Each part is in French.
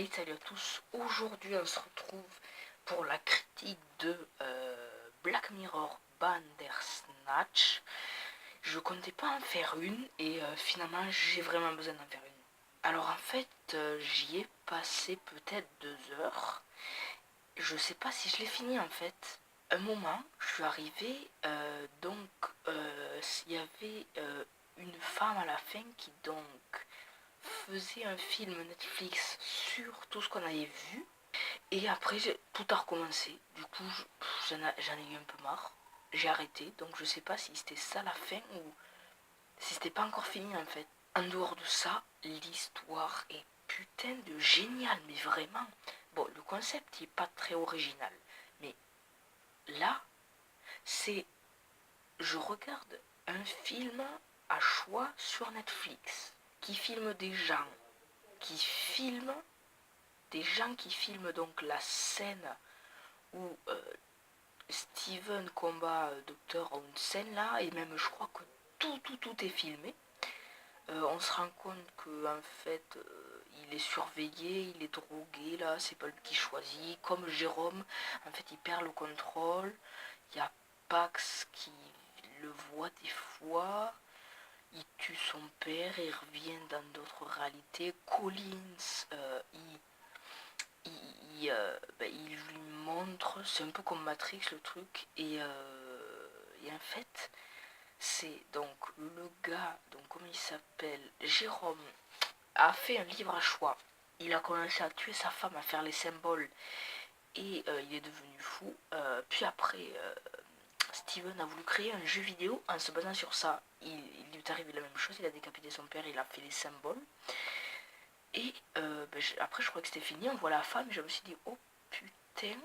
Hey, salut à tous. Aujourd'hui, on se retrouve pour la critique de Black Mirror Bandersnatch. Je comptais pas en faire une et finalement, j'ai vraiment besoin d'en faire une. Alors en fait, j'y ai passé peut-être 2 heures. Je sais pas si je l'ai fini en fait. Un moment, je suis arrivé, il y avait une femme à la fin qui faisait un film Netflix sur tout ce qu'on avait vu. Et après, tout a recommencé. Du coup, j'en ai eu un peu marre. J'ai arrêté. Donc, je sais pas si c'était ça la fin ou si c'était pas encore fini en fait. En dehors de ça, l'histoire est putain de géniale. Mais vraiment. Bon, le concept n'est pas très original. Mais là, c'est. Je regarde un film à choix sur Netflix qui filme des gens. Qui filment donc la scène où Steven combat Docteur Hansen là, et même je crois que tout est filmé. On se rend compte que en fait il est surveillé, il est drogué là, c'est pas lui qui choisit. Comme Jérôme, en fait il perd le contrôle. Il y a Pax qui le voit des fois. Il tue son père et revient dans d'autres réalités. Collins, il lui montre, c'est un peu comme Matrix le truc, et en fait, c'est donc le gars, donc comment il s'appelle, Jérôme, a fait un livre à choix. Il a commencé à tuer sa femme, à faire les symboles, et il est devenu fou. Puis après, Steven a voulu créer un jeu vidéo en se basant sur ça. Il lui est arrivé la même chose, il a décapité son père, il a fait les symboles. Et après, je crois que c'était fini, on voit la femme, et je me suis dit, oh putain,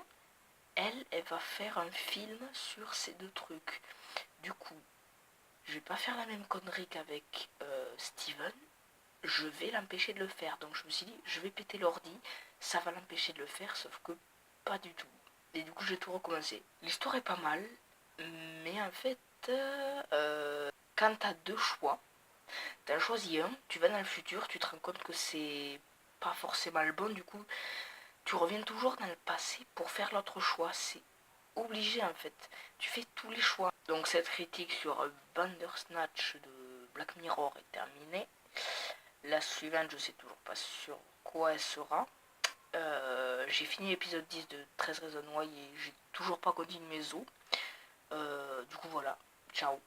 elle va faire un film sur ces deux trucs. Du coup, je vais pas faire la même connerie qu'avec Steven, je vais l'empêcher de le faire. Donc je me suis dit, je vais péter l'ordi, ça va l'empêcher de le faire, sauf que pas du tout. Et du coup, j'ai tout recommencé. L'histoire est pas mal, mais en fait, quand t'as deux choix, t'en choisis un, tu vas dans le futur, tu te rends compte que c'est pas forcément le bon, du coup, tu reviens toujours dans le passé pour faire l'autre choix. C'est obligé en fait. Tu fais tous les choix. Donc cette critique sur Bandersnatch de Black Mirror est terminée. La suivante, je sais toujours pas sur quoi elle sera. J'ai fini l'épisode 10 de 13 raisons noires et j'ai toujours pas continué mes os. Du coup voilà. Ciao.